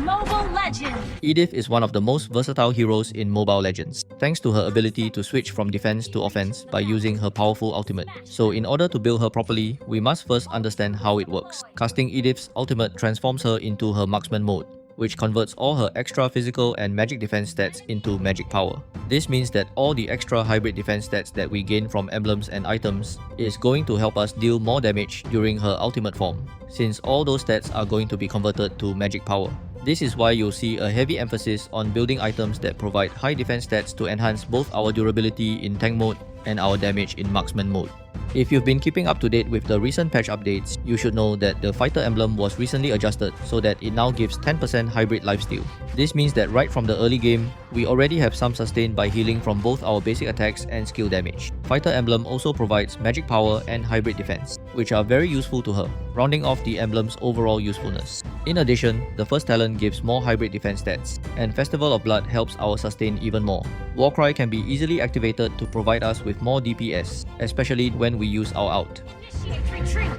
Mobile Legends! Edith is one of the most versatile heroes in Mobile Legends, thanks to her ability to switch from defense to offense by using her powerful ultimate. So in order to build her properly, we must first understand how it works. Casting Edith's ultimate transforms her into her marksman mode, which converts all her extra physical and magic defense stats into magic power. This means that all the extra hybrid defense stats that we gain from emblems and items is going to help us deal more damage during her ultimate form, since all those stats are going to be converted to magic power. This is why you'll see a heavy emphasis on building items that provide high defense stats to enhance both our durability in tank mode and our damage in marksman mode. If you've been keeping up to date with the recent patch updates, you should know that the fighter emblem was recently adjusted so that it now gives 10% hybrid lifesteal. This means that right from the early game, we already have some sustain by healing from both our basic attacks and skill damage. Fighter emblem also provides magic power and hybrid defense, which are very useful to her, rounding off the emblem's overall usefulness. In addition, the first talent gives more hybrid defense stats, and Festival of Blood helps our sustain even more. Warcry can be easily activated to provide us with more DPS, especially when we use our ult. Initiate retreat!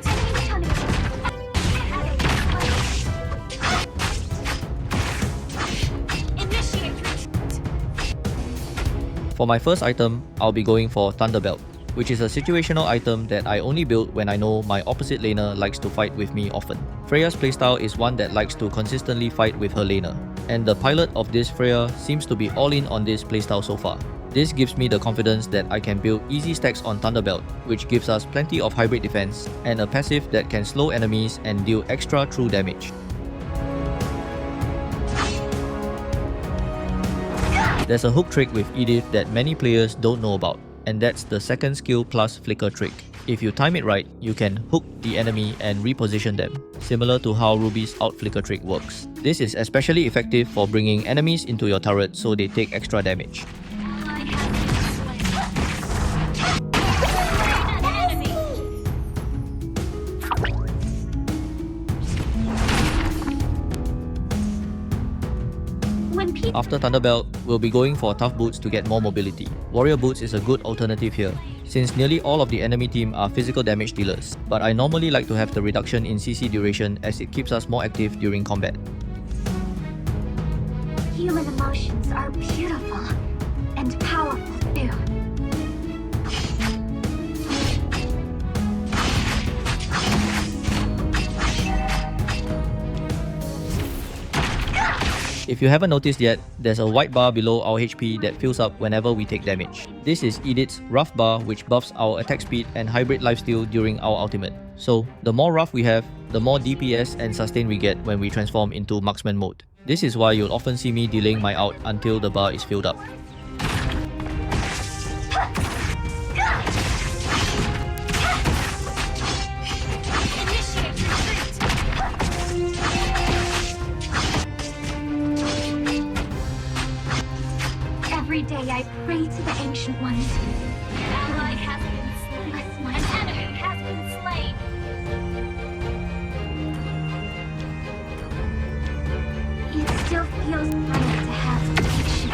Initiate retreat! For my first item, I'll be going for Thunderbelt, which is a situational item that I only build when I know my opposite laner likes to fight with me often. Freya's playstyle is one that likes to consistently fight with her laner, and the pilot of this Freya seems to be all in on this playstyle so far. This gives me the confidence that I can build easy stacks on Thunderbelt, which gives us plenty of hybrid defense and a passive that can slow enemies and deal extra true damage. There's a hook trick with Edith that many players don't know about, and that's the second skill plus flicker trick. If you time it right, you can hook the enemy and reposition them, similar to how Ruby's out flicker trick works. This is especially effective for bringing enemies into your turret so they take extra damage. After Thunderbelt, we'll be going for Tough Boots to get more mobility. Warrior Boots is a good alternative here, since nearly all of the enemy team are physical damage dealers, but I normally like to have the reduction in CC duration as it keeps us more active during combat. Human emotions are beautiful and powerful too. If you haven't noticed yet, there's a white bar below our HP that fills up whenever we take damage. This is Edith's rough bar, which buffs our attack speed and hybrid lifesteal during our ultimate. So, the more rough we have, the more DPS and sustain we get when we transform into marksman mode. This is why you'll often see me delaying my ult until the bar is filled up. Every day I pray to the Ancient Ones. An ally has been slain. An enemy has been slain. It still feels right to have protection.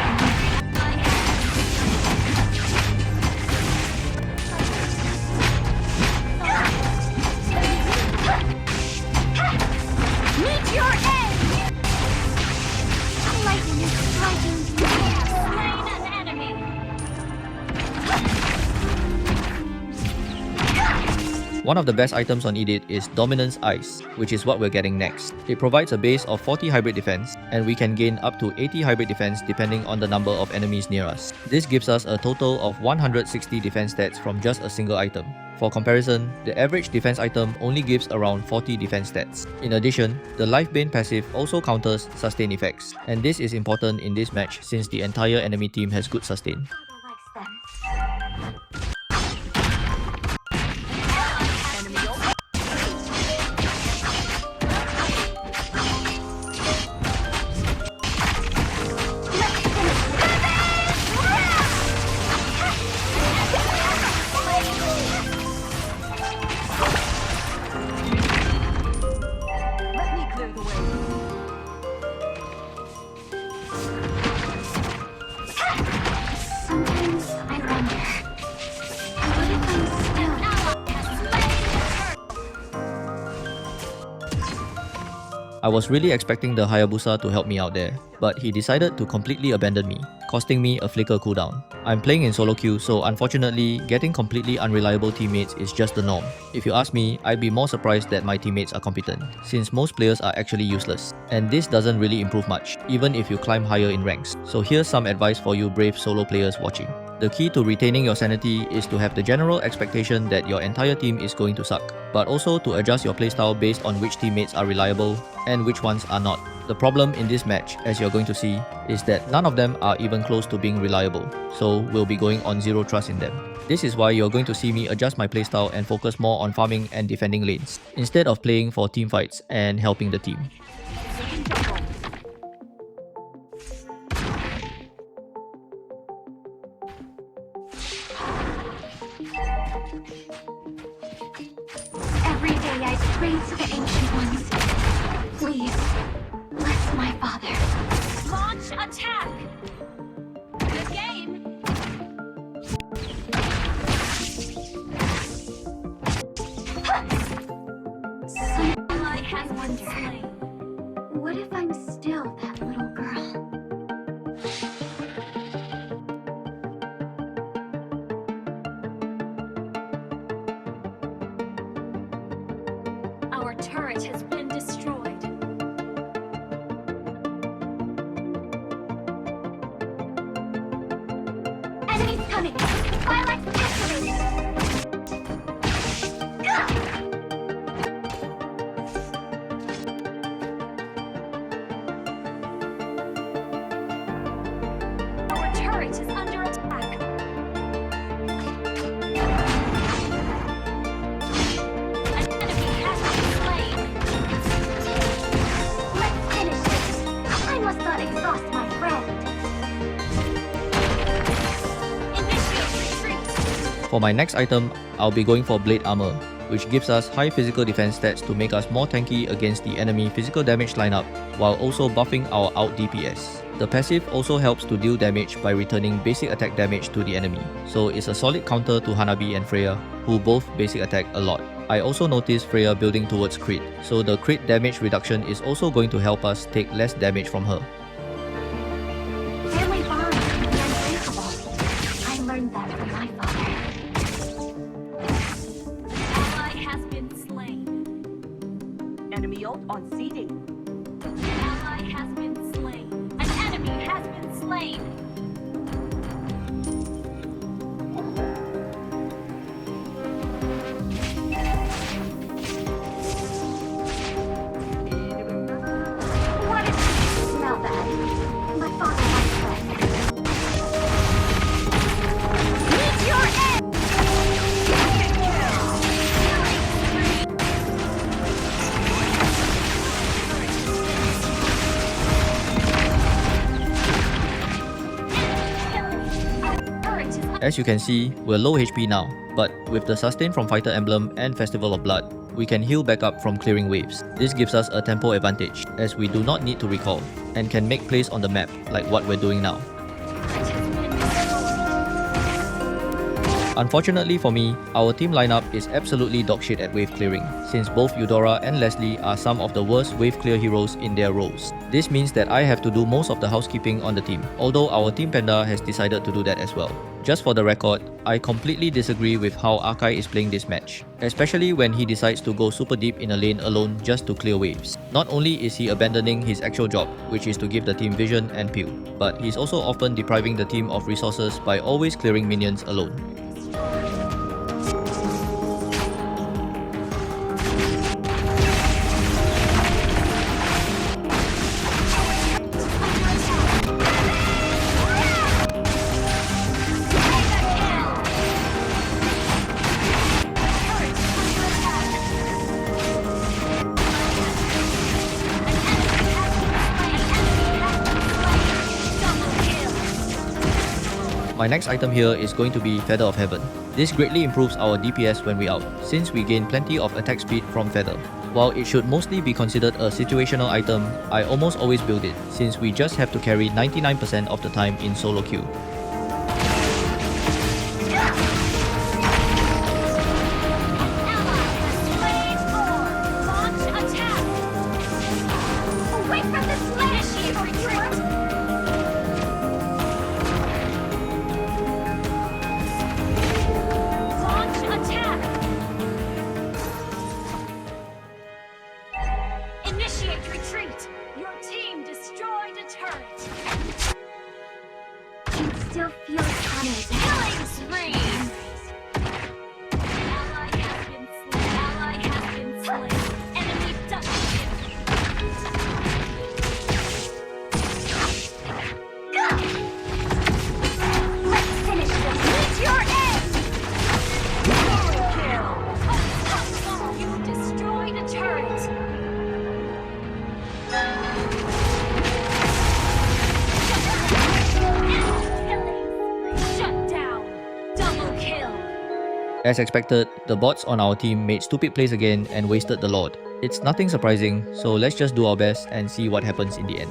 Meet your end! Lightning is striking through the air. One of the best items on Edith is Dominance Ice, which is what we're getting next. It provides a base of 40 hybrid defense, and we can gain up to 80 hybrid defense depending on the number of enemies near us. This gives us a total of 160 defense stats from just a single item. For comparison, the average defense item only gives around 40 defense stats. In addition, the Life Bane passive also counters sustain effects, and this is important in this match since the entire enemy team has good sustain. I was really expecting the Hayabusa to help me out there, but he decided to completely abandon me, costing me a flicker cooldown. I'm playing in solo queue, so unfortunately, getting completely unreliable teammates is just the norm. If you ask me, I'd be more surprised that my teammates are competent, since most players are actually useless. And this doesn't really improve much, even if you climb higher in ranks. So here's some advice for you brave solo players watching. The key to retaining your sanity is to have the general expectation that your entire team is going to suck, but also to adjust your playstyle based on which teammates are reliable and which ones are not. The problem in this match, as you're going to see, is that none of them are even close to being reliable, so we'll be going on zero trust in them. This is why you're going to see me adjust my playstyle and focus more on farming and defending lanes, instead of playing for teamfights and helping the team. Every day I pray to the Ancient Ones. Please, bless my father. Launch attack! Good game! Someone has wondered, what if I'm still that little girl? Our turret has been destroyed. Enemies coming! Violence activated! Our turret is under attack. An enemy has been slain. Let's finish this. I must not exhaust my friend. Initiate retreat. For my next item, I'll be going for Blade Armor, which gives us high physical defense stats to make us more tanky against the enemy physical damage lineup, while also buffing our out DPS. The passive also helps to deal damage by returning basic attack damage to the enemy, so it's a solid counter to Hanabi and Freya, who both basic attack a lot. I also noticed Freya building towards crit, so the crit damage reduction is also going to help us take less damage from her. Family bonds can be unbreakable. I learned that from my father. Ally has been slain. Enemy ult on CD. Ally has been slain. An enemy has been slain. What is this? Smell that? My father likes that. Meet your end! As you can see, we're low HP now, but with the sustain from Fighter Emblem and Festival of Blood, we can heal back up from clearing waves. This gives us a tempo advantage, as we do not need to recall, and can make plays on the map like what we're doing now. Unfortunately for me, our team lineup is absolutely dogshit at wave clearing, since both Eudora and Leslie are some of the worst wave clear heroes in their roles. This means that I have to do most of the housekeeping on the team, although our Team Panda has decided to do that as well. Just for the record, I completely disagree with how Akai is playing this match, especially when he decides to go super deep in a lane alone just to clear waves. Not only is he abandoning his actual job, which is to give the team vision and peel, but he's also often depriving the team of resources by always clearing minions alone. My next item here is going to be Feather of Heaven. This greatly improves our DPS when we out, since we gain plenty of attack speed from Feather. While it should mostly be considered a situational item, I almost always build it, since we just have to carry 99% of the time in solo queue. from this land! Initiate retreat! Launch attack! Initiate retreat! Your team destroyed a turret! It still feels honored. Killing spree! Ally has been slain. Ally has been slain. Enemy double kill. Let's finish this. Meet your end! Double kill! You destroyed a turret! Shut down! Double kill! As expected, the bots on our team made stupid plays again and wasted the Lord. It's nothing surprising, so let's just do our best and see what happens in the end.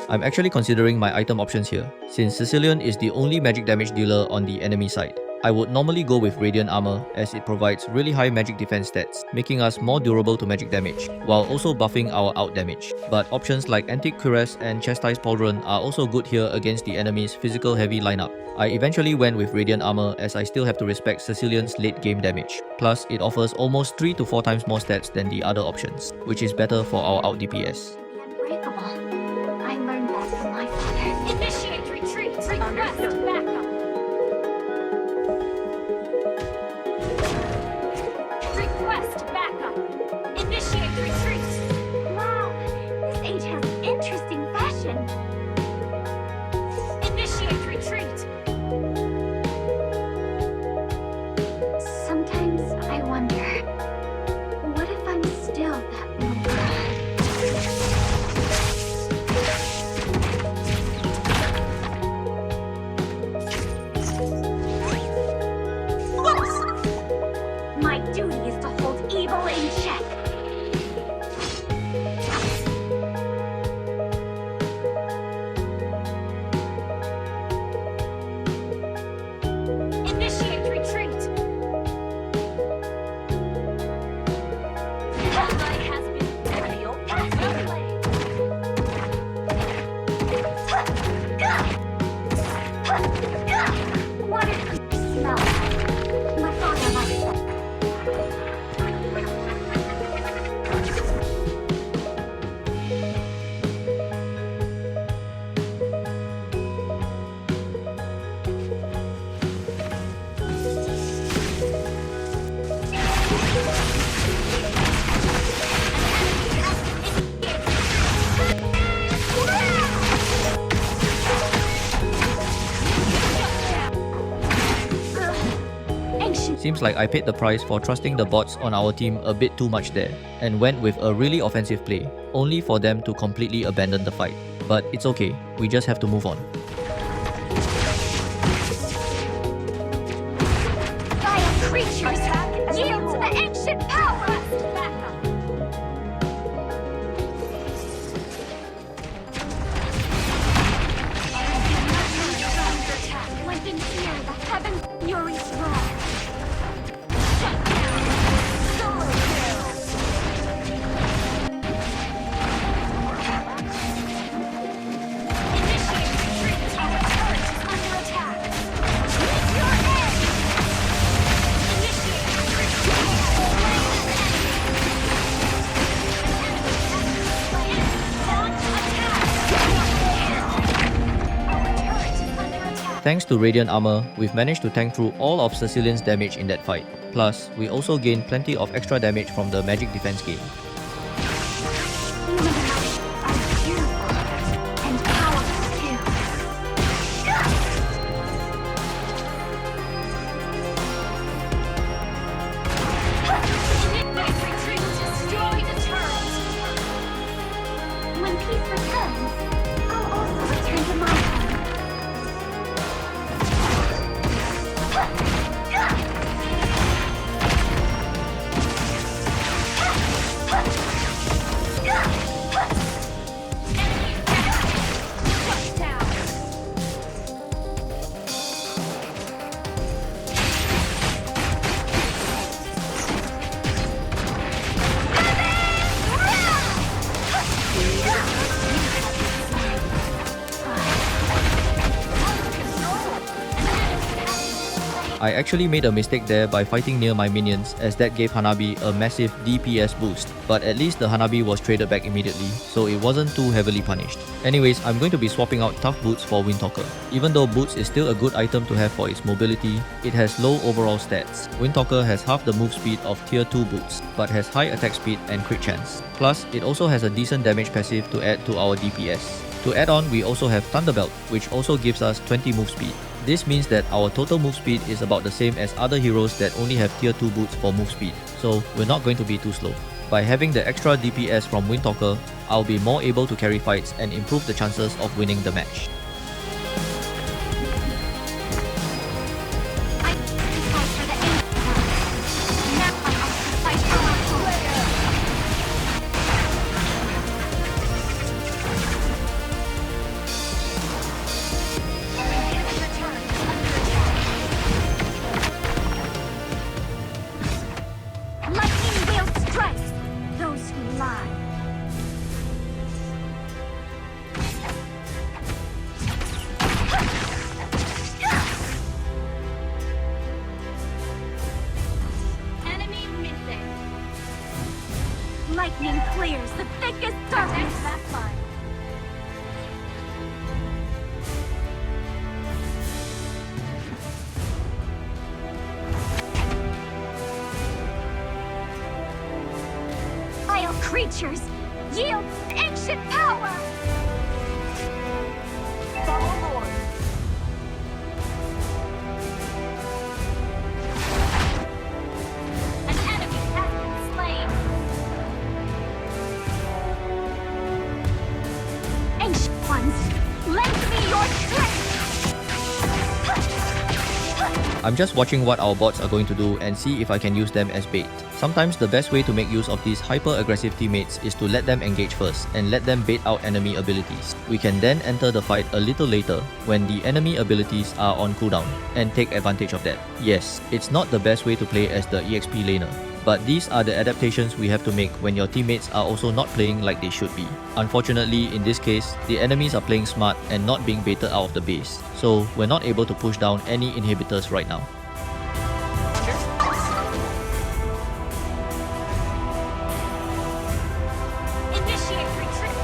I'm actually considering my item options here, since Sicilian is the only magic damage dealer on the enemy side. I would normally go with Radiant Armor as it provides really high magic defense stats, making us more durable to magic damage, while also buffing our out damage. But options like Antique Cuirass and Chastised Pauldron are also good here against the enemy's physical heavy lineup. I eventually went with Radiant Armor as I still have to respect Sicilian's late game damage. Plus, it offers almost 3 to 4 times more stats than the other options, which is better for our out DPS. Unbreakable. I learned that from my father. Initiate retreat! Request backup! Request backup! Initiate retreat! Wow, this age has interesting fashion. Initiate retreat! Sometimes I wonder, what if I'm still that little girl? My duty is to hold evil in check. Initiate retreat. Ally has been revealed. What is the smell? My father likes that. Ancient. Seems like I paid the price for trusting the bots on our team a bit too much there, and went with a really offensive play, only for them to completely abandon the fight. But it's okay, we just have to move on. Vile creatures, yield to the ancient power! Backup. Like in fear, the heaven furies roar. Shut down. Solo kill. Initiate retreat. Our turret is under attack. Meet your end. Initiate retreat. Launch attack. Our turret is under attack. Thanks to Radiant Armor, we've managed to tank through all of Sicilian's damage in that fight. Plus, we also gained plenty of extra damage from the magic defense gain. Human life are beautiful and powerful too. Initiate retreat. Destroy the turret. When peace returns, I'll also return to my home. I actually made a mistake there by fighting near my minions, as that gave Hanabi a massive DPS boost, but at least the Hanabi was traded back immediately, so it wasn't too heavily punished. Anyways, I'm going to be swapping out Tough Boots for Windtalker. Even though Boots is still a good item to have for its mobility, it has low overall stats. Windtalker has half the move speed of tier 2 Boots, but has high attack speed and crit chance. Plus, it also has a decent damage passive to add to our DPS. To add on, we also have Thunderbelt, which also gives us 20 move speed. This means that our total move speed is about the same as other heroes that only have tier 2 boots for move speed, so we're not going to be too slow. By having the extra DPS from Windtalker, I'll be more able to carry fights and improve the chances of winning the match. Lightning clears the thickest darkness. Backline. Vile creatures, yield ancient power! Follow Lord. An enemy has been slain. Ancient ones, lend me your strength! I'm just watching what our bots are going to do and see if I can use them as bait. Sometimes the best way to make use of these hyper-aggressive teammates is to let them engage first and let them bait out enemy abilities. We can then enter the fight a little later when the enemy abilities are on cooldown and take advantage of that. Yes, it's not the best way to play as the EXP laner, but these are the adaptations we have to make when your teammates are also not playing like they should be. Unfortunately, in this case, the enemies are playing smart and not being baited out of the base, so we're not able to push down any inhibitors right now. Initiate retreat!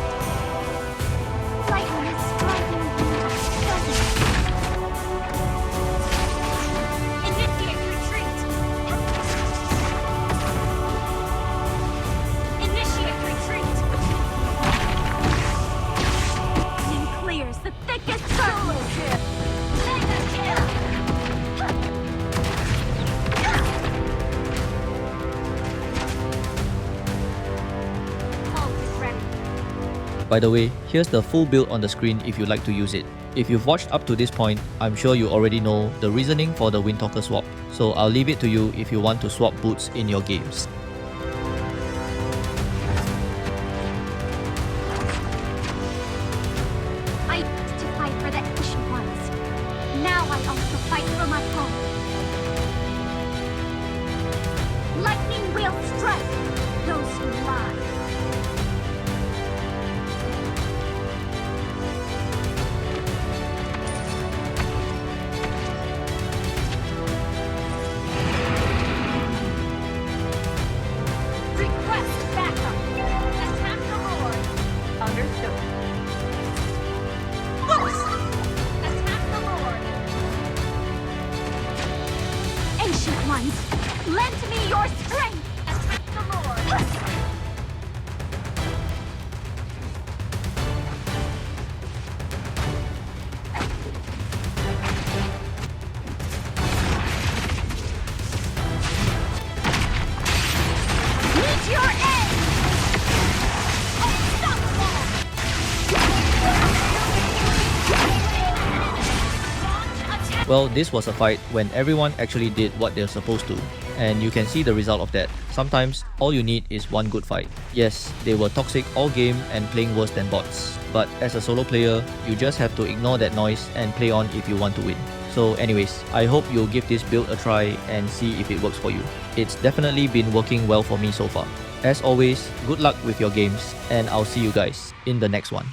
Lightning is striking Initiate retreat! Initiate retreat! Lightning clears the thickest darkness! Mega kill! Ult is ready. By the way, here's the full build on the screen if you'd like to use it. If you've watched up to this point, I'm sure you already know the reasoning for the Windtalker swap, so I'll leave it to you if you want to swap boots in your games. I used to fight for the ancient ones. Now I also fight for my home. Lightning will strike those who lie. Request backup. Attack the Lord. Understood. Attack the Lord. Ancient ones, lend me your strength. Attack the Lord. Meet your end. Unstoppable. Launch attack. Well, this was a fight when everyone actually did what they're supposed to, and you can see the result of that. Sometimes, all you need is one good fight. Yes, they were toxic all game and playing worse than bots, but as a solo player, you just have to ignore that noise and play on if you want to win. So anyways, I hope you'll give this build a try and see if it works for you. It's definitely been working well for me so far. As always, good luck with your games, and I'll see you guys in the next one.